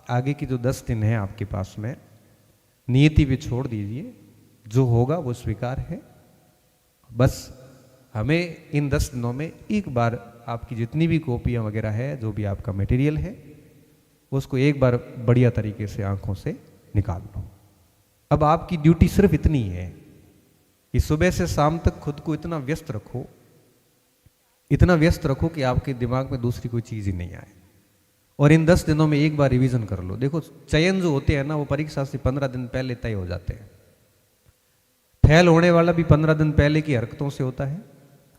आगे की जो 10 दिन है आपके पास में, नियति पे छोड़ दीजिए, जो होगा वो स्वीकार है। बस हमें इन 10 दिनों में एक बार आपकी जितनी भी कॉपियाँ वगैरह है, जो भी आपका मटेरियल है, उसको एक बार बढ़िया तरीके से आंखों से निकाल लो। अब आपकी ड्यूटी सिर्फ इतनी है कि सुबह से शाम तक खुद को इतना व्यस्त रखो, इतना व्यस्त रखो कि आपके दिमाग में दूसरी कोई चीज़ ही नहीं आए। और इन 10 दिनों में एक बार रिवीजन कर लो। देखो, चयन जो होते हैं ना, वो परीक्षा से 15 दिन पहले तय हो जाते हैं। फेल होने वाला भी 15 दिन पहले की हरकतों से होता है,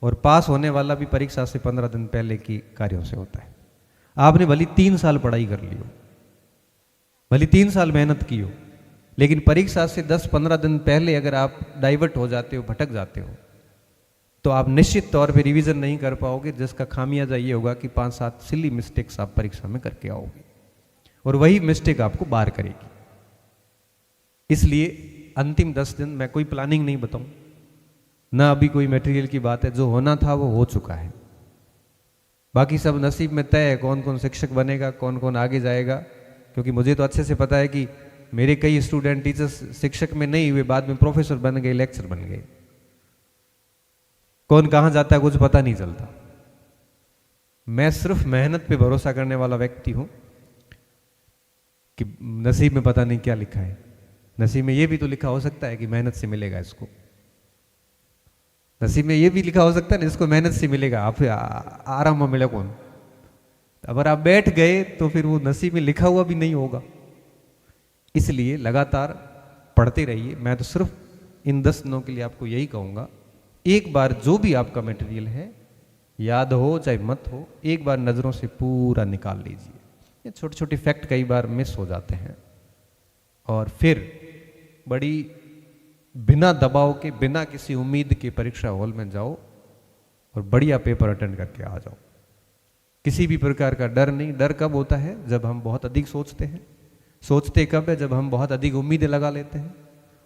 और पास होने वाला भी परीक्षा से 15 दिन पहले की कार्यों से होता है। आपने भली 3 साल पढ़ाई कर ली हो, भली 3 साल मेहनत की हो, लेकिन परीक्षा से 10-15 दिन पहले अगर आप डाइवर्ट हो जाते हो, भटक जाते हो, तो आप निश्चित तौर पे रिवीजन नहीं कर पाओगे, जिसका खामियाजा ये होगा कि 5-7 सिली मिस्टेक्स आप परीक्षा में करके आओगे, और वही मिस्टेक आपको बाहर करेगी। इसलिए अंतिम 10 दिन मैं कोई प्लानिंग नहीं बताऊं, ना अभी कोई मटेरियल की बात है। जो होना था वो हो चुका है, बाकी सब नसीब में तय है। कौन कौन शिक्षक बनेगा, कौन कौन आगे जाएगा, क्योंकि मुझे तो अच्छे से पता है कि मेरे कई स्टूडेंट टीचर्स शिक्षक में नहीं हुए, बाद में प्रोफेसर बन गए, लेक्चर बन गए। कौन कहाँ जाता है कुछ पता नहीं चलता। मैं सिर्फ मेहनत पे भरोसा करने वाला व्यक्ति हूं कि नसीब में पता नहीं क्या लिखा है। नसीब में ये भी तो लिखा हो सकता है कि मेहनत से मिलेगा इसको, नसीब में ये भी लिखा हो सकता है ना इसको मेहनत से मिलेगा, आप आराम में मिले कौन। अगर आप बैठ गए तो फिर वो नसीब में लिखा हुआ भी नहीं होगा। इसलिए लगातार पढ़ते रहिए। मैं तो सिर्फ इन 10 दिनों के लिए आपको यही कहूँगा, एक बार जो भी आपका मटेरियल है, याद हो चाहे मत हो, एक बार नज़रों से पूरा निकाल लीजिए। ये छोटे छोटे फैक्ट कई बार मिस हो जाते हैं, और फिर बड़ी बिना दबाव के, बिना किसी उम्मीद के परीक्षा हॉल में जाओ और बढ़िया पेपर अटेंड करके आ जाओ। किसी भी प्रकार का डर नहीं। डर कब होता है? जब हम बहुत अधिक सोचते हैं। सोचते कब है? जब हम बहुत अधिक उम्मीदें लगा लेते हैं।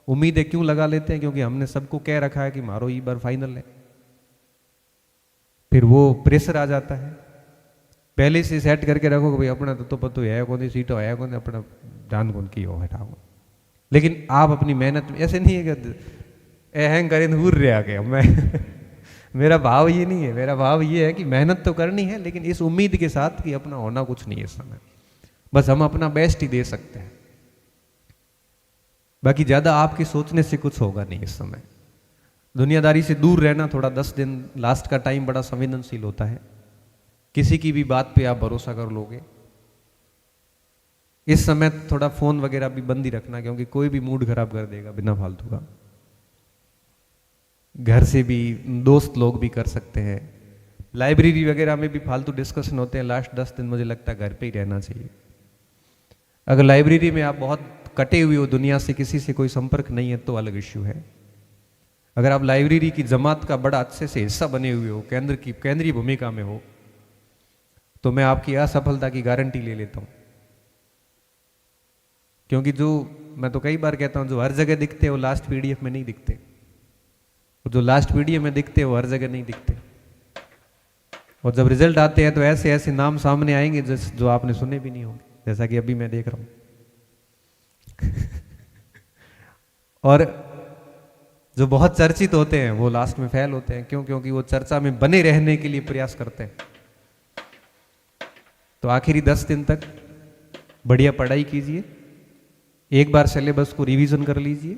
उम्मीदें क्यों लगा लेते हैं? क्योंकि हमने सबको कह रखा है कि मारो ये बार फाइनल है। फिर वो प्रेशर आ जाता है। पहले से सेट करके रखो कि भाई अपना तो पतो है कौन सी सीटो है कौन, अपना ध्यान कौन की हो हटाओ। लेकिन आप अपनी मेहनत में ऐसे नहीं है कि अहंग करें दूर रह गया मैं मेरा भाव ये नहीं है। मेरा भाव ये है कि मेहनत तो करनी है, लेकिन इस उम्मीद के साथ कि अपना होना कुछ नहीं है इस समय। बस हम अपना बेस्ट ही दे सकते हैं, बाकी ज़्यादा आपके सोचने से कुछ होगा नहीं इस समय। दुनियादारी से दूर रहना थोड़ा 10 दिन लास्ट का टाइम बड़ा संवेदनशील होता है। किसी की भी बात पे आप भरोसा कर लोगे। इस समय थोड़ा फ़ोन वगैरह भी बंद ही रखना, क्योंकि कोई भी मूड खराब कर देगा बिना फालतू का। घर से भी दोस्त लोग भी कर सकते हैं। लाइब्रेरी वगैरह में भी फालतू डिस्कशन होते हैं। लास्ट 10 दिन मुझे लगता है घर पे ही रहना चाहिए। अगर लाइब्रेरी में आप बहुत कटे हुए हो दुनिया से, किसी से कोई संपर्क नहीं है, तो अलग इश्यू है। अगर आप लाइब्रेरी की जमात का बड़ा अच्छे से हिस्सा बने हुए हो, केंद्रीय भूमिका में हो, तो मैं आपकी असफलता की गारंटी ले लेता हूँ। क्योंकि जो मैं तो कई बार कहता हूँ, जो हर जगह दिखते हैं वो लास्ट पीडीएफ में नहीं दिखते, और जो लास्ट पीडीएफ में दिखते हैं वो हर जगह नहीं दिखते। और जब रिजल्ट आते हैं तो ऐसे ऐसे नाम सामने आएंगे जो आपने सुने भी नहीं होंगे, जैसा कि अभी मैं देख रहा हूँ और जो बहुत चर्चित होते हैं वो लास्ट में फेल होते हैं। क्यों? क्योंकि वो चर्चा में बने रहने के लिए प्रयास करते हैं। तो आखिरी 10 दिन तक बढ़िया पढ़ाई कीजिए। एक बार सिलेबस को रिवीजन कर लीजिए।